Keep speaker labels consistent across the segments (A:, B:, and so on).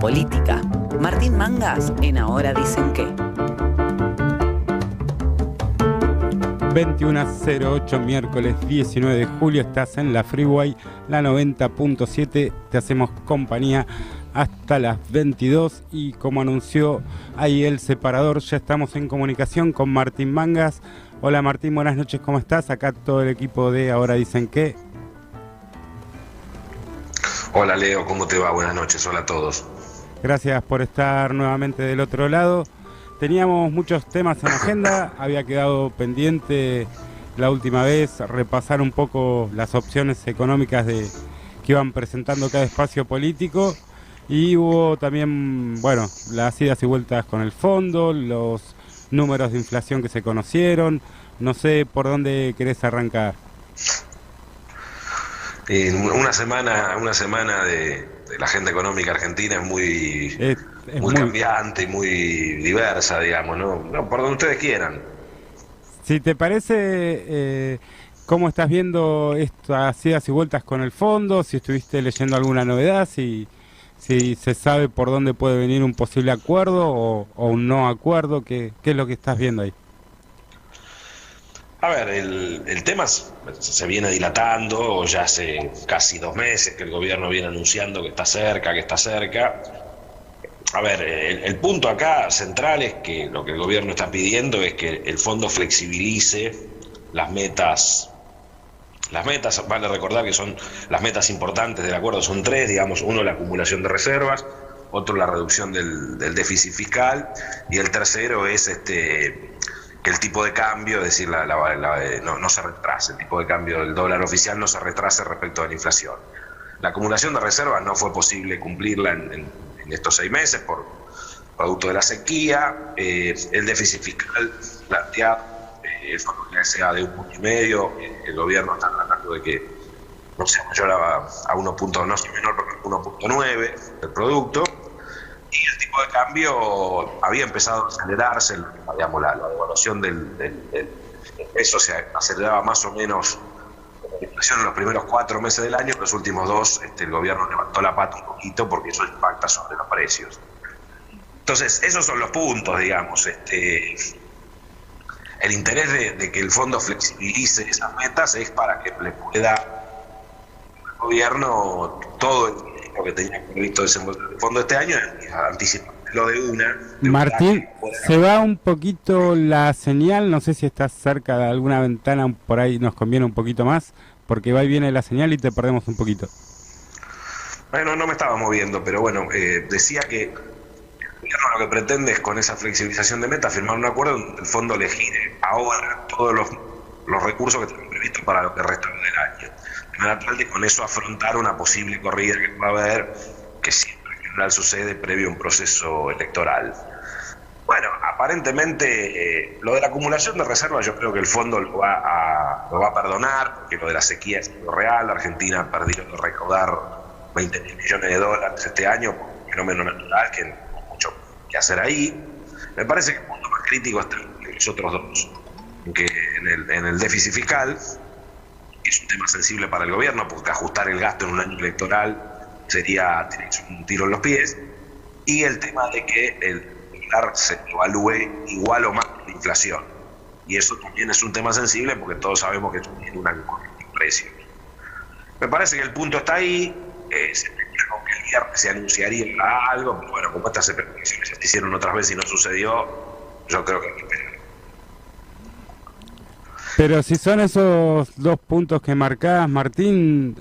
A: política. Martín Mangas en Ahora Dicen Qué.
B: 21:08, miércoles 19 de julio, estás en la Freeway, la 90.7, te hacemos compañía hasta las 22 y como anunció ahí el separador, ya estamos en comunicación con Martín Mangas. Hola Martín, buenas noches, ¿cómo estás? Acá todo el equipo de Ahora Dicen Qué.
C: Hola Leo, ¿cómo te va? Buenas noches, hola a todos.
B: Gracias por estar nuevamente del otro lado. Teníamos muchos temas en agenda, había quedado pendiente la última vez repasar un poco las opciones económicas que iban presentando cada espacio político y hubo también, bueno, las idas y vueltas con el fondo, los números de inflación que se conocieron. No sé por dónde querés arrancar.
C: Una semana de la agenda económica argentina es muy cambiante y muy diversa, digamos, ¿no? Por donde ustedes quieran.
B: Si te parece, ¿cómo estás viendo estas idas y vueltas con el fondo? Si estuviste leyendo alguna novedad, si se sabe por dónde puede venir un posible acuerdo o un no acuerdo, ¿qué es lo que estás viendo ahí?
C: A ver, el tema se viene dilatando, ya hace casi 2 meses que el gobierno viene anunciando que está cerca. A ver, el punto acá central es que lo que el gobierno está pidiendo es que el fondo flexibilice las metas. Las metas, vale recordar que son las metas importantes del acuerdo, son 3, digamos, uno la acumulación de reservas, otro la reducción del déficit fiscal y el tercero es que el tipo de cambio, es decir, no se retrase, el tipo de cambio del dólar oficial no se retrase respecto a la inflación. La acumulación de reservas no fue posible cumplirla en estos 6 meses por producto de la sequía. El déficit fiscal planteado, el fondo sea de 1,5 puntos, el gobierno está tratando de que no sea mayor a 1 punto, no sea menor que 1,9 del producto. Y el tipo de cambio había empezado a acelerarse, digamos, la devaluación del peso se aceleraba más o menos la inflación en los primeros 4 meses del año, en los últimos 2 el gobierno levantó la pata un poquito porque eso impacta sobre los precios. Entonces, esos son los puntos, digamos. El interés de que el fondo flexibilice esas metas es para que le pueda al gobierno todo el dinero que tenía previsto desembolsar el fondo este año, anticiparlo de una.
B: Martín, se va un poquito la señal, no sé si estás cerca de alguna ventana, por ahí nos conviene un poquito más, porque va y viene la señal y te perdemos un poquito.
C: Bueno, no me estaba moviendo, pero bueno, decía que el gobierno lo que pretende es con esa flexibilización de metas firmar un acuerdo donde el fondo le gire ahora todos los recursos que tienen previstos para lo que resta del año. De manera tal de con eso afrontar una posible corrida que va a haber, que siempre en general sucede previo a un proceso electoral. Bueno, aparentemente lo de la acumulación de reservas yo creo que el fondo lo va a perdonar, porque lo de la sequía es lo real. Argentina ha perdido de recaudar 20.000 millones de dólares este año por un fenómeno natural que no hay mucho que hacer ahí. Me parece que el punto más crítico está en los otros dos, que en el déficit fiscal, que es un tema sensible para el gobierno, porque ajustar el gasto en un año electoral sería un tiro en los pies, y el tema de que el dólar se evalúe igual o más que la inflación. Y eso también es un tema sensible porque todos sabemos que tiene una presión. Me parece que el punto está ahí. Se dijo que el viernes se anunciaría algo, pero bueno, como estas especulaciones ya se hicieron otras veces y no sucedió, yo creo que hay que esperar.
B: Pero si son esos 2 puntos que marcás, Martín,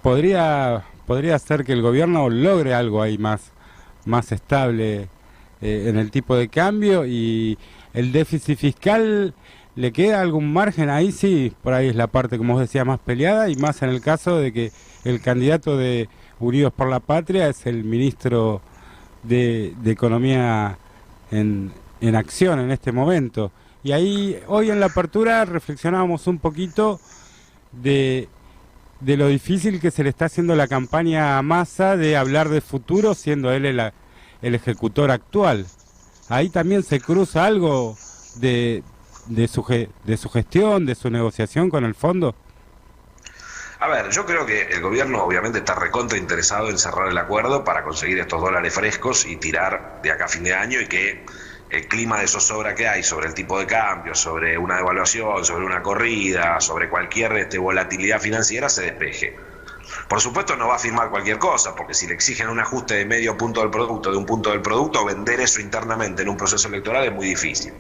B: podría ser que el gobierno logre algo ahí más estable en el tipo de cambio, y el déficit fiscal, ¿le queda algún margen ahí? Sí, por ahí es la parte, como vos decías, más peleada, y más en el caso de que el candidato de Unidos por la Patria es el ministro de Economía en acción en este momento. Y ahí, hoy en la apertura, reflexionábamos un poquito de lo difícil que se le está haciendo la campaña a Massa de hablar de futuro, siendo él el ejecutor actual. Ahí también se cruza algo de su gestión, de su negociación con el fondo.
C: A ver, yo creo que el gobierno obviamente está recontra interesado en cerrar el acuerdo para conseguir estos dólares frescos y tirar de acá a fin de año, y que el clima de zozobra que hay sobre el tipo de cambio, sobre una devaluación, sobre una corrida, sobre cualquier volatilidad financiera se despeje. Por supuesto no va a firmar cualquier cosa, porque si le exigen un ajuste de medio punto del producto, de un punto del producto, vender eso internamente en un proceso electoral es muy difícil.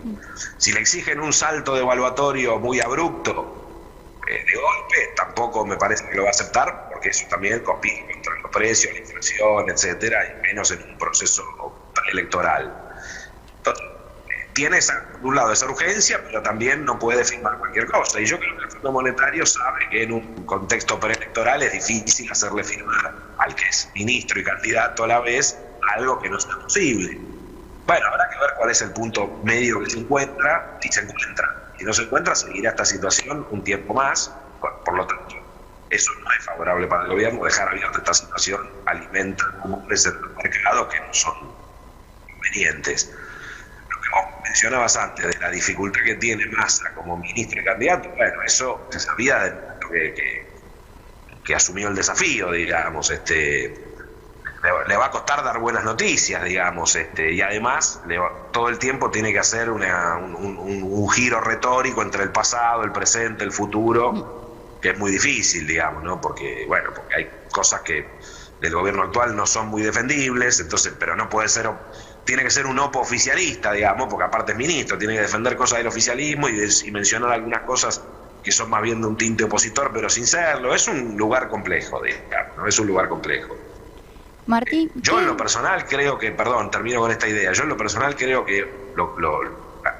C: Si le exigen un salto devaluatorio muy abrupto, de golpe, tampoco me parece que lo va a aceptar, porque eso también compite contra los precios, la inflación, etcétera, y menos en un proceso preelectoral. Entonces, tiene por un lado esa urgencia, pero también no puede firmar cualquier cosa. Y yo creo que el Fondo Monetario sabe que en un contexto preelectoral es difícil hacerle firmar al que es ministro y candidato a la vez algo que no sea posible. Bueno, habrá que ver cuál es el punto medio que se encuentra, si se encuentra. Si no se encuentra, seguirá esta situación un tiempo más. Por lo tanto, eso no es favorable para el gobierno. Dejar abierta esta situación alimenta rumores del mercado que no son convenientes. Lo que vos mencionabas antes de la dificultad que tiene Massa como ministro y candidato, bueno, eso se sabía del momento que asumió el desafío, digamos. Le va a costar dar buenas noticias, digamos, y además todo el tiempo tiene que hacer un giro retórico entre el pasado, el presente, el futuro, que es muy difícil, digamos, ¿no? Porque hay cosas que del gobierno actual no son muy defendibles, entonces, pero no puede ser, tiene que ser un opo oficialista, digamos, porque aparte es ministro, tiene que defender cosas del oficialismo y mencionar algunas cosas que son más bien de un tinte opositor, pero sin serlo. Es un lugar complejo, digamos, ¿no? Es un lugar complejo.
D: Martín,
C: yo en lo personal creo que, termino con esta idea, yo en lo personal creo que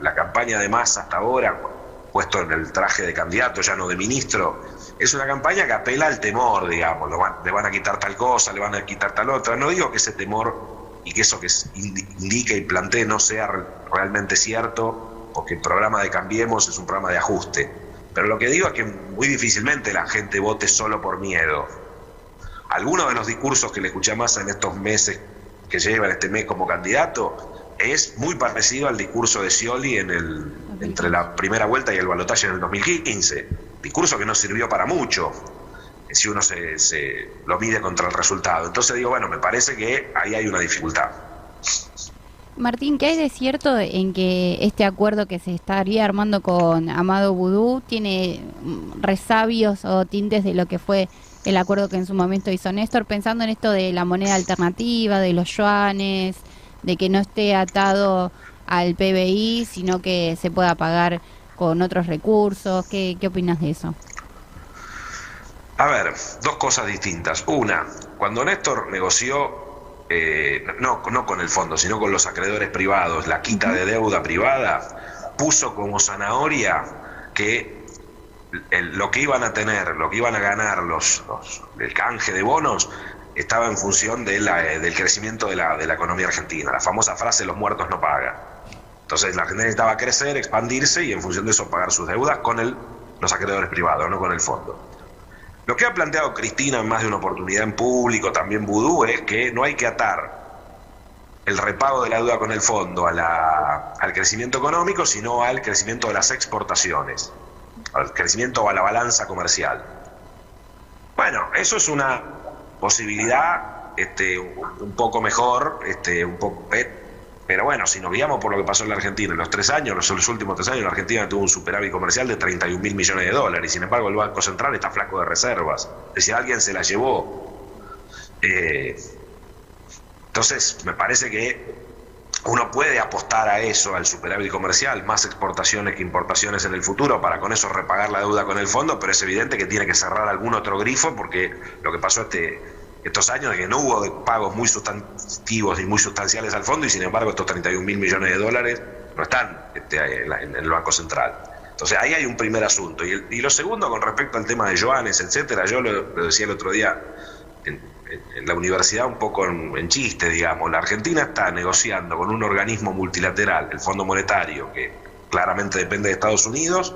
C: la campaña de Massa hasta ahora, puesto en el traje de candidato, ya no de ministro, es una campaña que apela al temor, digamos, le van a quitar tal cosa, le van a quitar tal otra. No digo que ese temor y que eso que indique y plantee no sea realmente cierto, porque el programa de Cambiemos es un programa de ajuste, pero lo que digo es que muy difícilmente la gente vote solo por miedo. Algunos de los discursos que le escuché a Massa en estos meses que lleva este mes como candidato es muy parecido al discurso de Scioli entre la primera vuelta y el balotaje en el 2015, discurso que no sirvió para mucho si uno se lo mide contra el resultado. Entonces digo, me parece que ahí hay una dificultad.
D: Martín, ¿qué hay de cierto en que este acuerdo que se estaría armando con Amado Boudou tiene resabios o tintes de lo que fue el acuerdo que en su momento hizo Néstor, pensando en esto de la moneda alternativa, de los yuanes, de que no esté atado al PBI, sino que se pueda pagar con otros recursos? ¿Qué opinas de eso?
C: A ver, dos cosas distintas. Una, cuando Néstor negoció, no con el fondo, sino con los acreedores privados, la quita de deuda privada, puso como zanahoria que lo que iban a tener, lo que iban a ganar el canje de bonos estaba en función del crecimiento de la economía argentina, la famosa frase los muertos no pagan. Entonces la Argentina necesitaba crecer, expandirse y en función de eso pagar sus deudas con los acreedores privados, no con el fondo. Lo que ha planteado Cristina en más de una oportunidad en público, también Boudou, es que no hay que atar el repago de la deuda con el fondo al crecimiento económico, sino al crecimiento de las exportaciones, al crecimiento o a la balanza comercial. Bueno, eso es una posibilidad un poco mejor, pero bueno, si nos guiamos por lo que pasó en la Argentina en los los últimos 3 años, la Argentina tuvo un superávit comercial de 31.000 millones de dólares, y sin embargo el Banco Central está flaco de reservas, es decir, alguien se la llevó. Entonces me parece que uno puede apostar a eso, al superávit comercial, más exportaciones que importaciones en el futuro, para con eso repagar la deuda con el fondo, pero es evidente que tiene que cerrar algún otro grifo, porque lo que pasó estos años es que no hubo pagos muy sustantivos y muy sustanciales al fondo, y sin embargo estos 31.000 millones de dólares no están en el Banco Central. Entonces ahí hay un primer asunto. Y lo segundo, con respecto al tema de yuanes, etcétera, yo lo decía el otro día en la universidad un poco en chiste, digamos. La Argentina está negociando con un organismo multilateral, el Fondo Monetario, que claramente depende de Estados Unidos,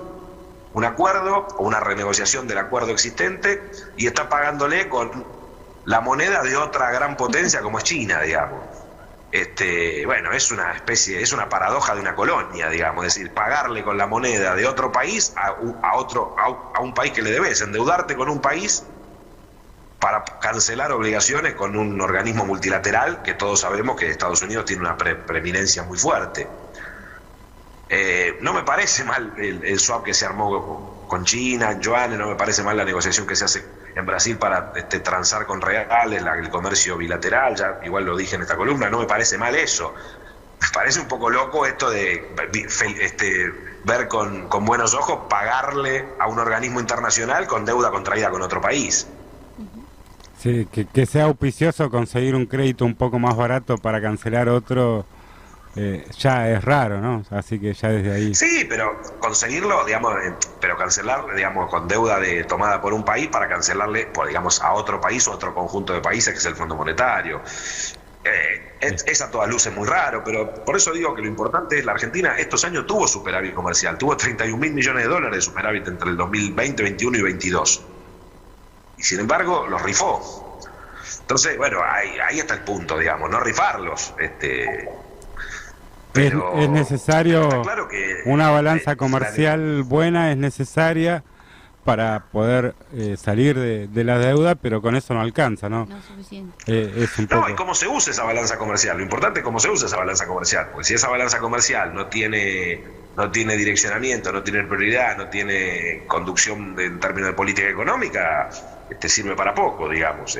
C: un acuerdo o una renegociación del acuerdo existente, y está pagándole con la moneda de otra gran potencia como es China, digamos. Es una paradoja de una colonia, digamos, es decir, pagarle con la moneda de otro país a un país que le debes, endeudarte con un país para cancelar obligaciones con un organismo multilateral que todos sabemos que Estados Unidos tiene una preeminencia muy fuerte. No me parece mal el swap que se armó con China, en yuanes, no me parece mal la negociación que se hace en Brasil para transar con reales, el comercio bilateral, ya igual lo dije en esta columna, no me parece mal eso. Me parece un poco loco esto de ver con buenos ojos pagarle a un organismo internacional con deuda contraída con otro país.
B: Sí, que sea auspicioso conseguir un crédito un poco más barato para cancelar otro, ya es raro, ¿no? Así que ya desde ahí...
C: Sí, pero conseguirlo, digamos, pero cancelar, digamos, con deuda tomada por un país para cancelarle, digamos, a otro país o a otro conjunto de países que es el Fondo Monetario. Es a todas luces muy raro, pero por eso digo que lo importante es la Argentina estos años tuvo superávit comercial, tuvo 31.000 millones de dólares de superávit entre el 2020, 21 y 22. Y sin embargo, los rifó. Entonces, bueno, ahí está el punto, digamos, no rifarlos. Pero
B: es necesario,
C: claro que,
B: una balanza comercial buena es necesaria para poder salir de la deuda, pero con eso no alcanza, ¿no?
D: No es suficiente.
B: Es un poco...
C: No, y cómo se usa esa balanza comercial. Lo importante es cómo se usa esa balanza comercial. Porque si esa balanza comercial no tiene direccionamiento, no tiene prioridad, no tiene conducción en términos de política económica, sirve para poco, digamos.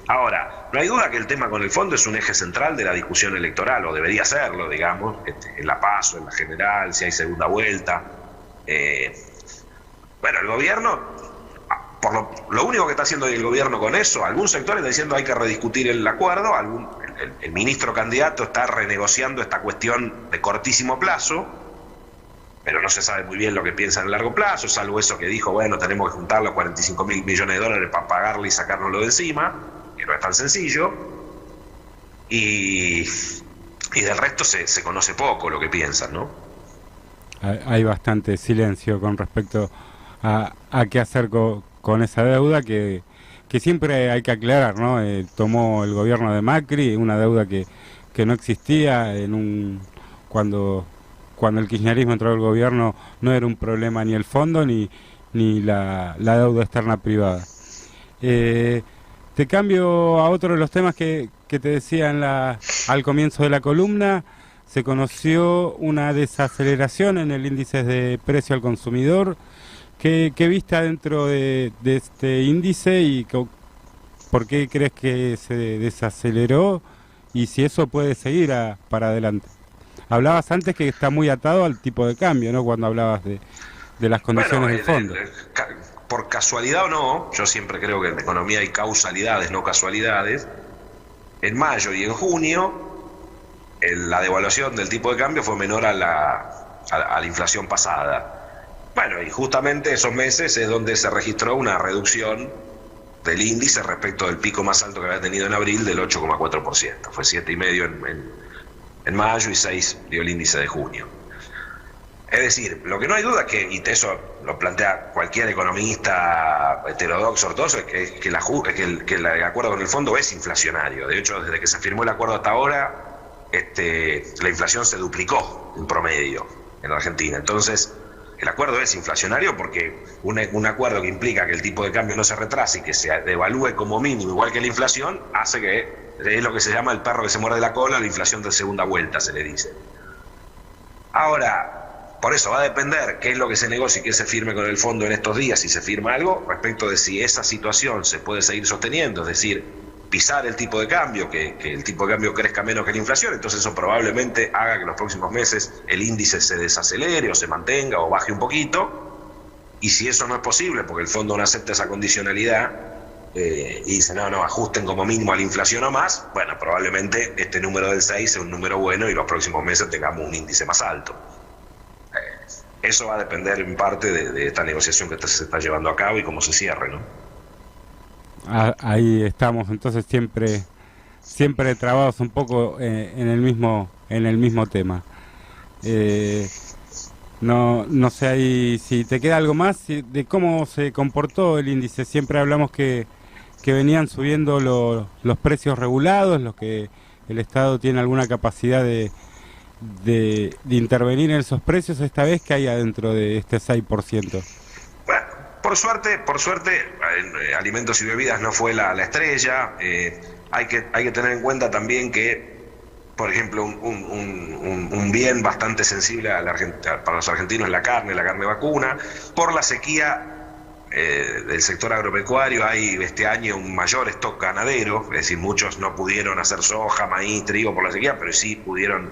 C: Ahora, no hay duda que el tema con el fondo es un eje central de la discusión electoral, o debería serlo, digamos, en la PASO, en la general, si hay segunda vuelta. Bueno, el gobierno, lo único que está haciendo el gobierno con eso, algún sector está diciendo hay que rediscutir el acuerdo, el ministro candidato está renegociando esta cuestión de cortísimo plazo, pero no se sabe muy bien lo que piensa en largo plazo, salvo eso que dijo, bueno, tenemos que juntar los 45.000 millones de dólares para pagarle y sacárnoslo de encima, que no es tan sencillo, y del resto se conoce poco lo que piensan, ¿no?
B: Hay bastante silencio con respecto a qué hacer con esa deuda que siempre hay que aclarar, ¿no? Tomó el gobierno de Macri una deuda que no existía cuando el kirchnerismo entró al gobierno, no era un problema ni el fondo ni la deuda externa privada. Te cambio a otro de los temas que te decía al comienzo de la columna. Se conoció una desaceleración en el índice de precio al consumidor. ¿Qué viste dentro de este índice y por qué crees que se desaceleró y si eso puede seguir para adelante? Hablabas antes que está muy atado al tipo de cambio, ¿no? Cuando hablabas de las condiciones del fondo.
C: Por casualidad o no, yo siempre creo que en economía hay causalidades, no casualidades. En mayo y en junio, la devaluación del tipo de cambio fue menor a la inflación pasada. Bueno, y justamente esos meses es donde se registró una reducción del índice respecto del pico más alto que había tenido en abril del 8,4%. Fue 7,5% en mayo y 6 dio el índice de junio. Es decir, lo que no hay duda es que, y eso lo plantea cualquier economista heterodoxo ortodoxo, es que el acuerdo con el fondo es inflacionario. De hecho, desde que se firmó el acuerdo hasta ahora, la inflación se duplicó en promedio en Argentina. Entonces, el acuerdo es inflacionario porque un acuerdo que implica que el tipo de cambio no se retrase y que se devalúe como mínimo igual que la inflación, hace que es lo que se llama el perro que se muerde la cola, la inflación de segunda vuelta se le dice. Ahora, por eso va a depender qué es lo que se negocie y qué se firme con el fondo en estos días, si se firma algo, respecto de si esa situación se puede seguir sosteniendo, es decir, pisar el tipo de cambio, que el tipo de cambio crezca menos que la inflación, entonces eso probablemente haga que en los próximos meses el índice se desacelere o se mantenga o baje un poquito, y si eso no es posible, porque el fondo no acepta esa condicionalidad, y dice no, ajusten como mínimo a la inflación o más, bueno, probablemente este número del 6 sea un número bueno y los próximos meses tengamos un índice más alto. Eso va a depender en parte de esta negociación que se está llevando a cabo y cómo se cierre, ¿no?
B: Ahí estamos, entonces siempre trabados un poco en el mismo tema. No sé ahí si te queda algo más de cómo se comportó el índice. Siempre hablamos que venían subiendo los precios regulados, los que el Estado tiene alguna capacidad de intervenir en esos precios. Esta vez, ¿qué hay adentro de este 6%?
C: Bueno, Por suerte, alimentos y bebidas no fue la estrella. Hay que tener en cuenta también que, por ejemplo, un bien bastante sensible para los argentinos es la carne vacuna. Por la sequía del sector agropecuario hay este año un mayor stock ganadero, es decir, muchos no pudieron hacer soja, maíz, trigo por la sequía, pero sí pudieron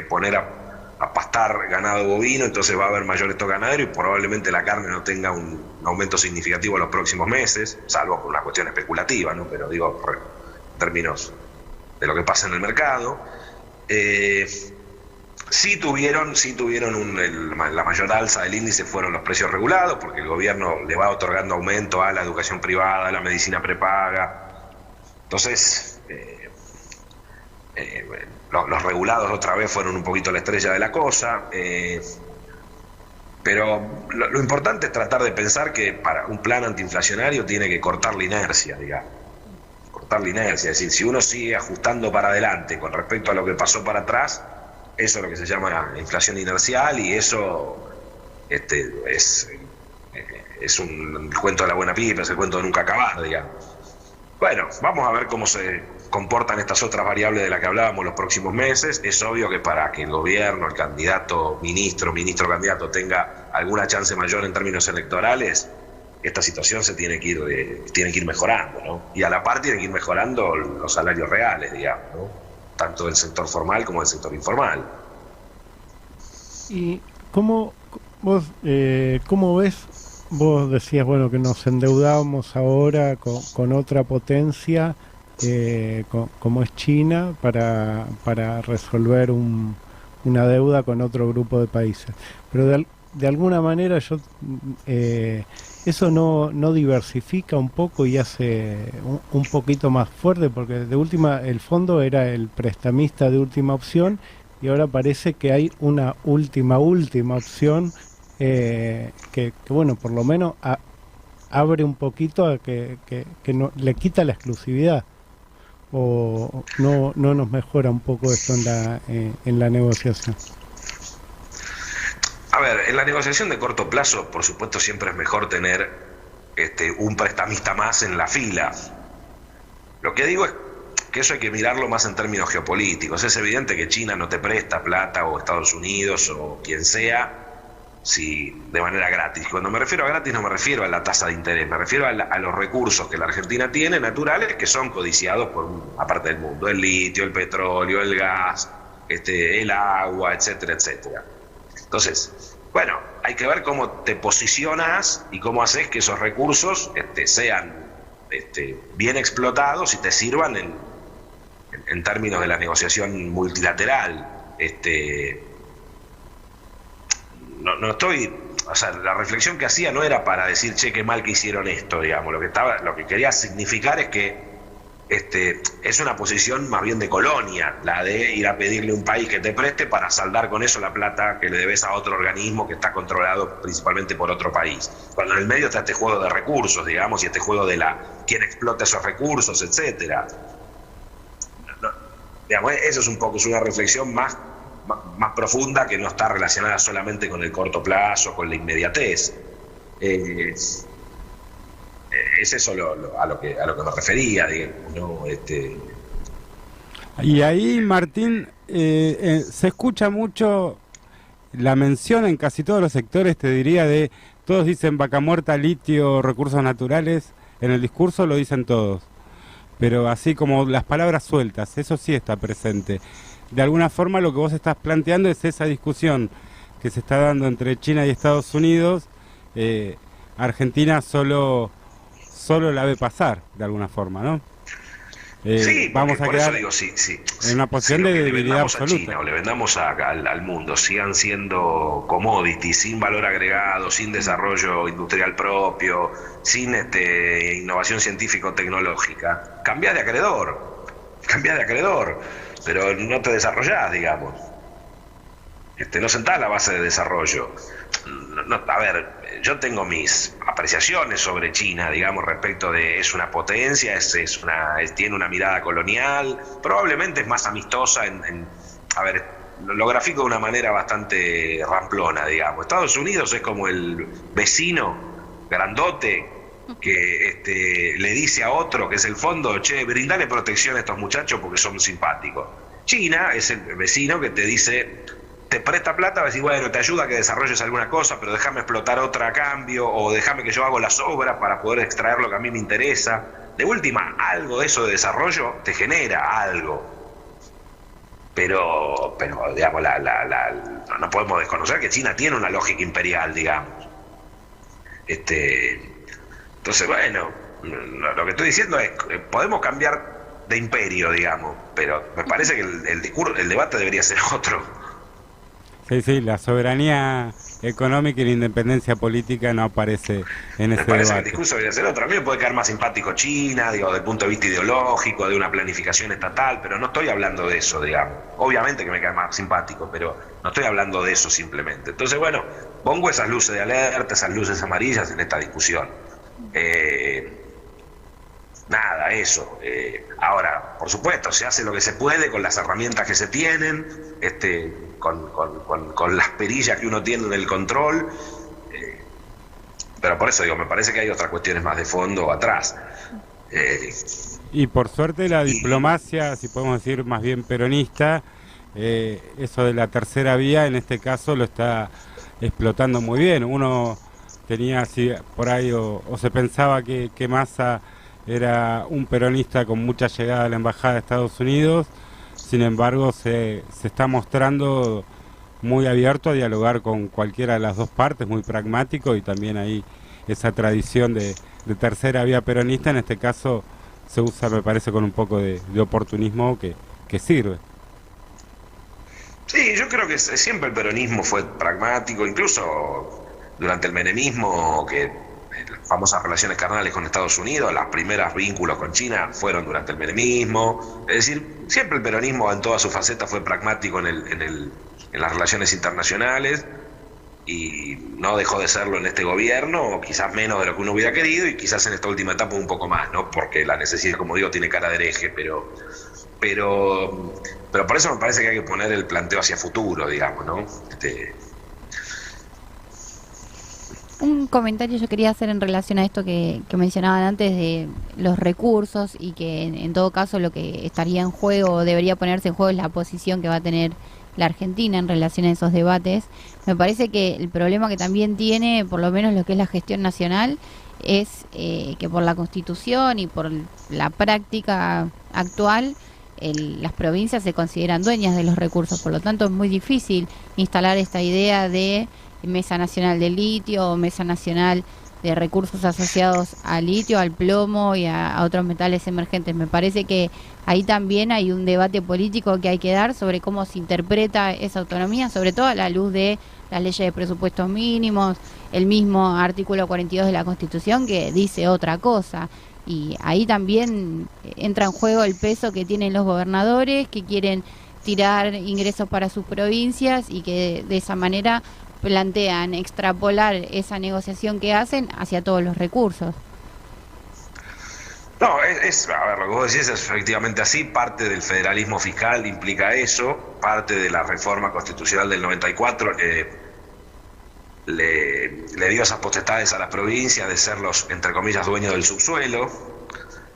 C: poner a pastar ganado bovino, entonces va a haber mayor stock ganadero y probablemente la carne no tenga un aumento significativo en los próximos meses, salvo por una cuestión especulativa, ¿no? Pero digo, en términos de lo que pasa en el mercado. Sí tuvieron la mayor alza del índice fueron los precios regulados, porque el gobierno le va otorgando aumento a la educación privada, a la medicina prepaga. Entonces, los regulados otra vez fueron un poquito la estrella de la cosa, pero lo importante es tratar de pensar que para un plan antiinflacionario tiene que cortar la inercia, digamos. Cortar la inercia, es decir, si uno sigue ajustando para adelante con respecto a lo que pasó para atrás, eso es lo que se llama inflación inercial, y eso es un cuento de la buena pipa, es el cuento de nunca acabar, digamos. Bueno, vamos a ver cómo se comportan estas otras variables de las que hablábamos los próximos meses. Es obvio que para que el gobierno, el candidato, ministro candidato tenga alguna chance mayor en términos electorales, esta situación se tiene que ir mejorando, ¿no? Y a la par tienen que ir mejorando los salarios reales, digamos, ¿no? Tanto del sector formal como del sector informal.
E: ¿Y cómo ves? Vos decías, bueno, que nos endeudábamos ahora con otra potencia, como es China, para resolver una deuda con otro grupo de países. Pero de alguna manera eso no diversifica un poco y hace un poquito más fuerte, porque de última el fondo era el prestamista de última opción y ahora parece que hay una última opción que bueno, por lo menos abre un poquito a que no le quita la exclusividad, o no nos mejora un poco esto en la negociación.
C: A ver, en la negociación de corto plazo, por supuesto, siempre es mejor tener un prestamista más en la fila. Lo que digo es que eso hay que mirarlo más en términos geopolíticos. Es evidente que China no te presta plata, o Estados Unidos, o quien sea, de manera gratis. Cuando me refiero a gratis no me refiero a la tasa de interés, me refiero a los recursos que la Argentina tiene, naturales, que son codiciados por una parte del mundo: el litio, el petróleo, el gas, el agua, etcétera, etcétera. Entonces, bueno, hay que ver cómo te posicionas y cómo haces que esos recursos sean bien explotados y te sirvan en términos de la negociación multilateral. No estoy, o sea, la reflexión que hacía no era para decir, che, qué mal que hicieron esto, digamos. Lo que quería significar es que es una posición más bien de colonia, la de ir a pedirle a un país que te preste para saldar con eso la plata que le debes a otro organismo que está controlado principalmente por otro país. Cuando en el medio está este juego de recursos, digamos, y este juego de quién explota esos recursos, etcétera. Digamos, eso es una reflexión más profunda, que no está relacionada solamente con el corto plazo, con la inmediatez. Es eso a lo que me refería, digamos, ¿no?
B: Y ahí, Martín, se escucha mucho la mención en casi todos los sectores, te diría, todos dicen vaca muerta, litio, recursos naturales. En el discurso lo dicen todos, pero así como las palabras sueltas, eso sí está presente. De alguna forma lo que vos estás planteando es esa discusión que se está dando entre China y Estados Unidos. Argentina solo la ve pasar, de alguna forma, ¿no?
C: Sí,
B: vamos a
C: por
B: quedar
C: eso digo, sí,
B: en una posición de debilidad absoluta.
C: A China, o le vendamos al mundo, sigan siendo commodities, sin valor agregado, sin desarrollo industrial propio, sin innovación científico-tecnológica, cambiá de acreedor, pero no te desarrollás, digamos. No sentás la base de desarrollo. A ver, yo tengo mis apreciaciones sobre China, digamos, respecto de es una potencia, tiene una mirada colonial, probablemente es más amistosa a ver, lo grafico de una manera bastante ramplona, digamos. Estados Unidos es como el vecino grandote que le dice a otro, que es el fondo, che, brindale protección a estos muchachos porque son simpáticos. China es el vecino que te dice, te presta plata, va a decir, bueno, te ayuda a que desarrolles alguna cosa, pero déjame explotar otra a cambio, o déjame que yo hago las obras para poder extraer lo que a mí me interesa. De última, algo de eso de desarrollo te genera algo. Pero digamos, no podemos desconocer que China tiene una lógica imperial, digamos. Entonces, bueno, lo que estoy diciendo es, podemos cambiar de imperio, digamos, pero me parece que el debate debería ser otro.
B: Sí, la soberanía económica y la independencia política no aparece en ese
C: Me parece
B: debate.
C: que el discurso debería ser otro. A mí me puede caer más simpático China, digo, desde el punto de vista ideológico, de una planificación estatal, pero no estoy hablando de eso, digamos. Obviamente que me cae más simpático, pero no estoy hablando de eso simplemente. Entonces, bueno, pongo esas luces de alerta, esas luces amarillas en esta discusión. Nada, eso. Ahora, por supuesto, se hace lo que se puede con las herramientas que se tienen, con las perillas que uno tiene en el control, pero por eso digo, me parece que hay otras cuestiones más de fondo atrás.
B: Y por suerte la diplomacia, si podemos decir más bien peronista, eso de la tercera vía en este caso lo está explotando muy bien. Uno tenía así por ahí o se pensaba que Massa era un peronista con mucha llegada a la embajada de Estados Unidos. Sin embargo, se está mostrando muy abierto a dialogar con cualquiera de las dos partes, muy pragmático, y también ahí esa tradición de tercera vía peronista, en este caso se usa, me parece, con un poco de oportunismo que sirve.
C: Sí, yo creo que siempre el peronismo fue pragmático, incluso durante el menemismo, que las famosas relaciones carnales con Estados Unidos, los primeros vínculos con China fueron durante el menemismo. Es decir, siempre el peronismo en todas sus facetas fue pragmático en las relaciones internacionales, y no dejó de serlo en este gobierno, o quizás menos de lo que uno hubiera querido, y quizás en esta última etapa un poco más, ¿no? Porque la necesidad, como digo, tiene cara de hereje, pero por eso me parece que hay que poner el planteo hacia futuro, digamos, ¿no?
D: Un comentario yo quería hacer en relación a esto que mencionaban antes de los recursos, y que en todo caso lo que estaría en juego o debería ponerse en juego es la posición que va a tener la Argentina en relación a esos debates. Me parece que el problema que también tiene, por lo menos lo que es la gestión nacional, es que por la Constitución y por la práctica actual, las provincias se consideran dueñas de los recursos. Por lo tanto, es muy difícil instalar esta idea de Mesa Nacional de Litio o Mesa Nacional de recursos asociados al litio, al plomo y a otros metales emergentes. Me parece que ahí también hay un debate político que hay que dar sobre cómo se interpreta esa autonomía, sobre todo a la luz de las leyes de presupuestos mínimos, el mismo artículo 42 de la Constitución que dice otra cosa. Y ahí también entra en juego el peso que tienen los gobernadores, que quieren tirar ingresos para sus provincias y que de esa manera plantean extrapolar esa negociación que hacen hacia todos los recursos.
C: No, a ver, lo que vos decís es efectivamente así. Parte del federalismo fiscal implica eso, parte de la reforma constitucional del 94 le dio esas potestades a las provincias de ser los, entre comillas, dueños del subsuelo.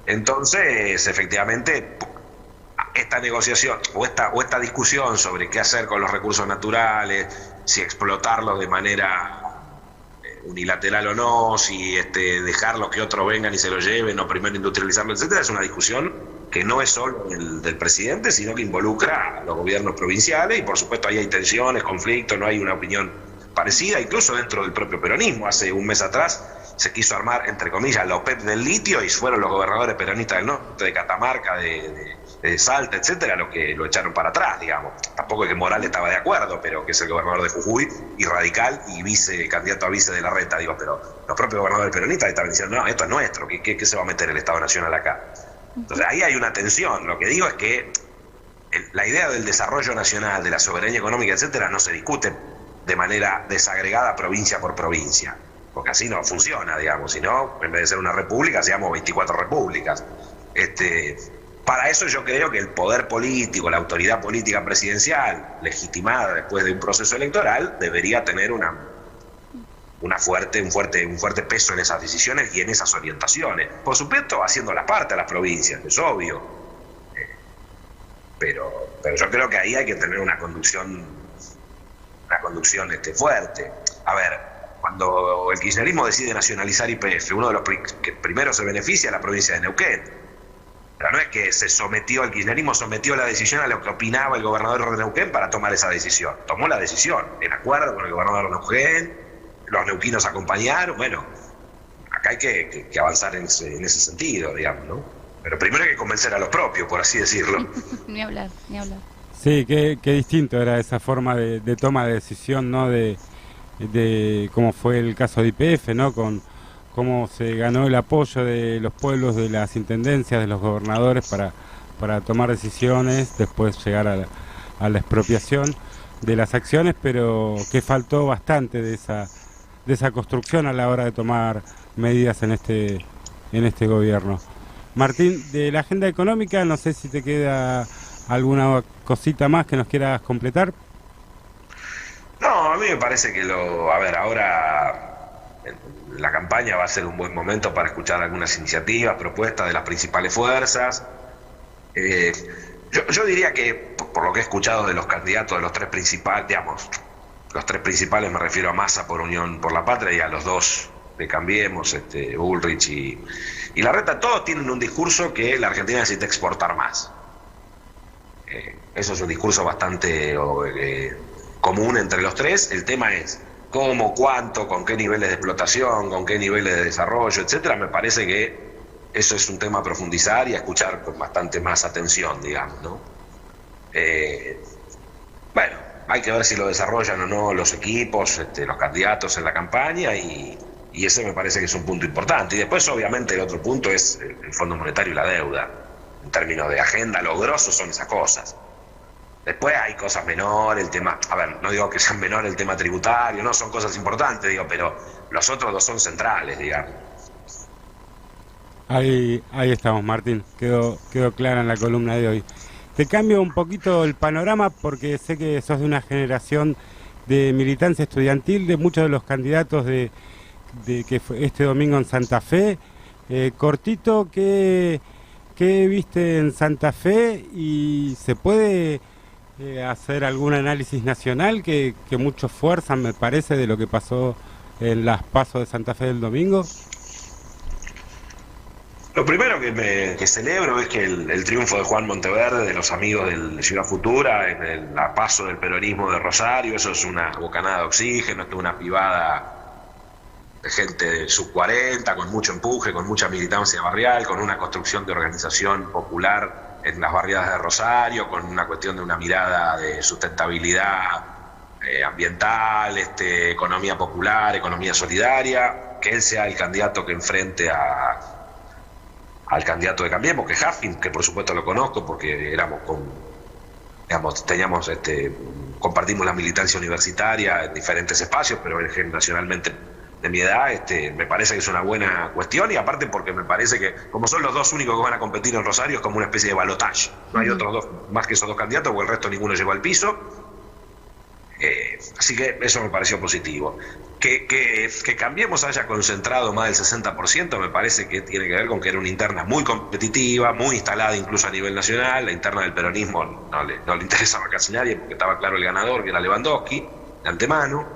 C: Entonces, efectivamente, esta negociación o esta discusión sobre qué hacer con los recursos naturales, si explotarlos de manera unilateral o no, si dejarlos que otros vengan y se lo lleven, o primero industrializarlo, etcétera, es una discusión que no es solo del presidente, sino que involucra a los gobiernos provinciales, y por supuesto ahí hay tensiones, conflictos, no hay una opinión parecida, incluso dentro del propio peronismo. Hace un mes atrás se quiso armar, entre comillas, la OPEP del litio, y fueron los gobernadores peronistas del norte, de Catamarca, de Salta, etcétera, los que lo echaron para atrás, digamos. Tampoco es que Morales estaba de acuerdo, pero que es el gobernador de Jujuy, y radical, y candidato a vice de Larreta, digo, pero los propios gobernadores peronistas estaban diciendo, no, esto es nuestro, ¿qué se va a meter el Estado Nacional acá? Entonces ahí hay una tensión. Lo que digo es que la idea del desarrollo nacional, de la soberanía económica, etcétera, no se discute de manera desagregada provincia por provincia, porque así no funciona, digamos. Si no, en vez de ser una república, seamos 24 repúblicas. Para eso yo creo que el poder político, la autoridad política presidencial, legitimada después de un proceso electoral, debería tener una un fuerte peso en esas decisiones y en esas orientaciones. Por supuesto, haciendo la parte a las provincias, es obvio. Pero yo creo que ahí hay que tener una conducción fuerte. A ver, cuando el kirchnerismo decide nacionalizar YPF, uno de los que primero se beneficia es la provincia de Neuquén. Pero no es que el kirchnerismo sometió la decisión a lo que opinaba el gobernador de Neuquén para tomar esa decisión. Tomó la decisión, en acuerdo con el gobernador de Neuquén, los neuquinos acompañaron. Bueno, acá hay que avanzar en ese sentido, digamos, ¿no? Pero primero hay que convencer a los propios, por así decirlo.
D: Ni hablar.
B: Sí, qué distinto era esa forma de toma de decisión, ¿no? De cómo fue el caso de YPF, ¿no? Con cómo se ganó el apoyo de los pueblos, de las intendencias, de los gobernadores para tomar decisiones, después llegar a la expropiación de las acciones, pero que faltó bastante de esa construcción a la hora de tomar medidas en este gobierno. Martín, de la agenda económica, no sé si te queda alguna cosita más que nos quieras completar.
C: No, a mí me parece que ahora la campaña va a ser un buen momento para escuchar algunas iniciativas, propuestas de las principales fuerzas. Yo diría que, por lo que he escuchado de los candidatos de los tres principales, me refiero a Massa por Unión por la Patria y a los dos de Cambiemos, Bullrich y Larreta, todos tienen un discurso que la Argentina necesita exportar más. Eso es un discurso bastante común entre los tres. El tema es cómo, cuánto, con qué niveles de explotación, con qué niveles de desarrollo, etcétera. Me parece que eso es un tema a profundizar y a escuchar con bastante más atención, digamos, ¿no? Bueno, hay que ver si lo desarrollan o no los equipos, los candidatos en la campaña, y ese me parece que es un punto importante. Y después, obviamente, el otro punto es el Fondo Monetario y la deuda. En términos de agenda, lo grosso son esas cosas. Después hay cosas menores, el tema, no digo que sean menores el tema tributario, no, son cosas importantes, pero los otros dos son centrales, digamos.
B: Ahí estamos, Martín, quedó clara en la columna de hoy. Te cambio un poquito el panorama porque sé que sos de una generación de militancia estudiantil, de muchos de los candidatos de que fue este domingo en Santa Fe. Cortito, ¿qué viste en Santa Fe? ¿Y se puede hacer algún análisis nacional que muchos fuerzan, me parece, de lo que pasó en las PASO de Santa Fe del domingo?
C: Lo primero que celebro es que el triunfo de Juan Monteverde, de los amigos de Ciudad Futura, en la PASO del peronismo de Rosario. Eso es una bocanada de oxígeno, esto es una pibada de gente de sub 40, con mucho empuje, con mucha militancia barrial, con una construcción de organización popular en las barriadas de Rosario, con una cuestión de una mirada de sustentabilidad ambiental, economía popular, economía solidaria. Que él sea el candidato que enfrente al candidato de Cambiemos, que es Huffin, que por supuesto lo conozco porque compartimos la militancia universitaria en diferentes espacios, pero él generacionalmente de mi edad. Me parece que es una buena cuestión, y aparte porque me parece que, como son los dos únicos que van a competir en Rosario, es como una especie de balotaje. No hay otros dos más que esos dos candidatos, porque el resto ninguno llegó al piso. Así que eso me pareció positivo. Que Cambiemos haya concentrado más del 60%, me parece que tiene que ver con que era una interna muy competitiva, muy instalada incluso a nivel nacional. La interna del peronismo no le interesaba casi nadie, porque estaba claro el ganador, que era Lewandowski, de antemano.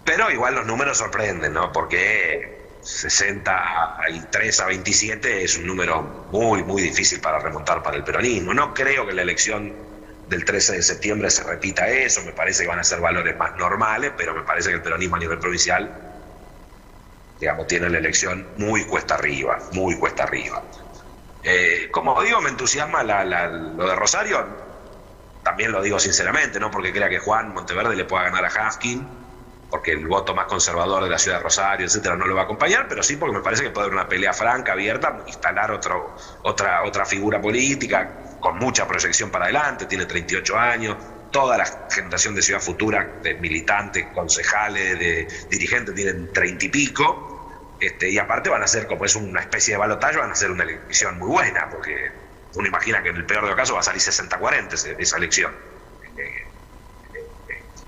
C: Pero igual los números sorprenden, ¿no? Porque 63 a 27 es un número muy, muy difícil para remontar para el peronismo. No creo que la elección del 13 de septiembre se repita eso. Me parece que van a ser valores más normales, pero me parece que el peronismo a nivel provincial, digamos, tiene la elección muy cuesta arriba, muy cuesta arriba. Como digo, me entusiasma lo de Rosario. También lo digo sinceramente, no porque crea que Juan Monteverde le pueda ganar a Hafkin, porque el voto más conservador de la ciudad de Rosario, etcétera, no lo va a acompañar, pero sí porque me parece que puede haber una pelea franca, abierta, instalar otra figura política con mucha proyección para adelante. Tiene 38 años, toda la generación de Ciudad Futura, de militantes, concejales, de dirigentes, tienen 30 y pico, y aparte van a ser, como es una especie de balotaje, van a ser una elección muy buena, porque uno imagina que en el peor de los casos va a salir 60-40 esa elección.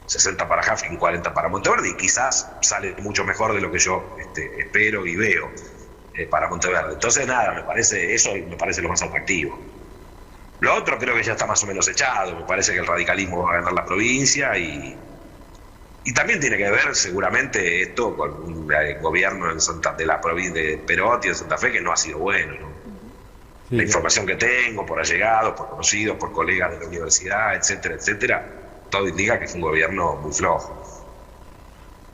C: 60 para Hafling, 40 para Monteverde, y quizás sale mucho mejor de lo que yo espero y veo para Monteverde. Entonces nada, eso me parece lo más atractivo. Lo otro creo que ya está más o menos echado, me parece que el radicalismo va a ganar la provincia y también tiene que ver seguramente esto con un gobierno de la provincia de Perotti, de Santa Fe, que no ha sido bueno, ¿no?
B: Sí,
C: la información que tengo, por allegados, por conocidos, por colegas de la universidad, etcétera, etcétera, todo indica que fue un gobierno muy flojo.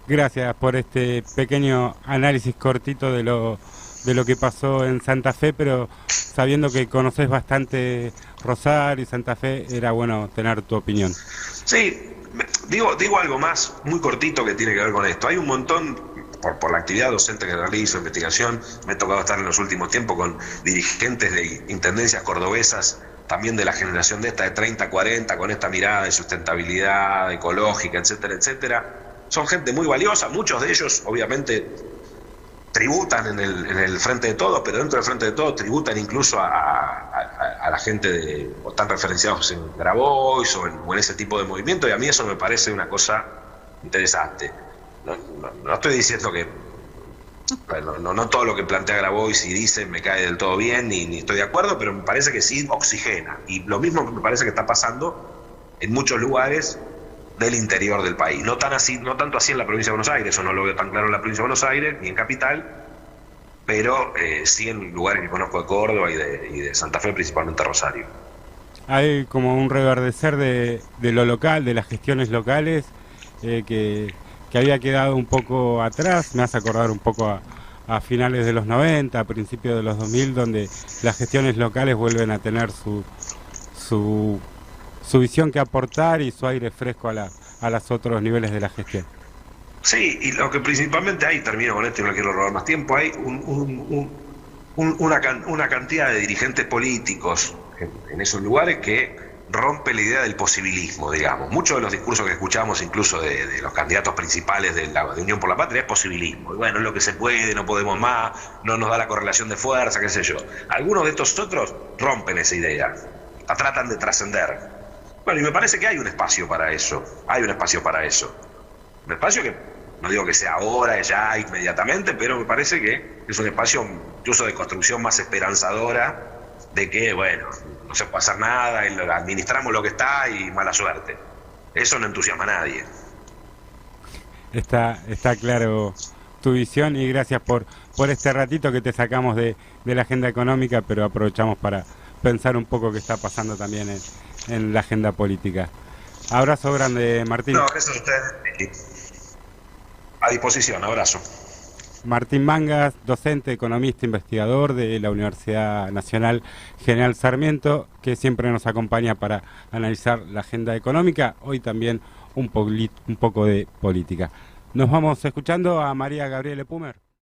B: Gracias por este pequeño análisis cortito de lo que pasó en Santa Fe, pero sabiendo que conoces bastante Rosario y Santa Fe, era bueno tener tu opinión.
C: Sí, digo algo más, muy cortito, que tiene que ver con esto. Hay un montón, por la actividad docente que realizo, investigación, me ha tocado estar en los últimos tiempos con dirigentes de intendencias cordobesas, también de la generación de esta de 30, 40, con esta mirada de sustentabilidad ecológica, etcétera, etcétera. Son gente muy valiosa, muchos de ellos obviamente tributan en el Frente de Todos, pero dentro del Frente de Todos tributan incluso a la gente o están referenciados en Grabois o en ese tipo de movimiento, y a mí eso me parece una cosa interesante. No estoy diciendo que no todo lo que plantea Grabois y dice me cae del todo bien, ni estoy de acuerdo, pero me parece que sí oxigena, y lo mismo me parece que está pasando en muchos lugares del interior del país, no tanto así en la provincia de Buenos Aires, eso no lo veo tan claro en la provincia de Buenos Aires ni en Capital, pero sí en lugares que conozco de Córdoba y de Santa Fe, principalmente Rosario.
B: Hay como un reverdecer de lo local, de las gestiones locales, que había quedado un poco atrás. Me hace acordar un poco a finales de los 90, a principios de los 2000, donde las gestiones locales vuelven a tener su visión que aportar y su aire fresco a los otros niveles de la gestión.
C: Sí, y lo que principalmente hay, termino con esto y no quiero robar más tiempo, hay una cantidad de dirigentes políticos en esos lugares que rompe la idea del posibilismo, digamos. Muchos de los discursos que escuchamos, incluso de los candidatos principales de Unión por la Patria, es posibilismo. Y bueno, es lo que se puede, no podemos más, no nos da la correlación de fuerza, qué sé yo. Algunos de estos otros rompen esa idea, la tratan de trascender. Bueno, y me parece que hay un espacio para eso, Un espacio que, no digo que sea ahora, ya, inmediatamente, pero me parece que es un espacio incluso de construcción más esperanzadora, de que, bueno, no se puede hacer nada, y administramos lo que está y mala suerte. Eso no entusiasma a nadie.
B: Está claro tu visión, y gracias por este ratito que te sacamos de la agenda económica, pero aprovechamos para pensar un poco qué está pasando también en la agenda política. Abrazo grande, Martín.
C: No, gracias a ustedes. A disposición, abrazo.
B: Martín Mangas, docente, economista, investigador de la Universidad Nacional General Sarmiento, que siempre nos acompaña para analizar la agenda económica, hoy también un poco de política. Nos vamos escuchando a María Gabriele Pumer.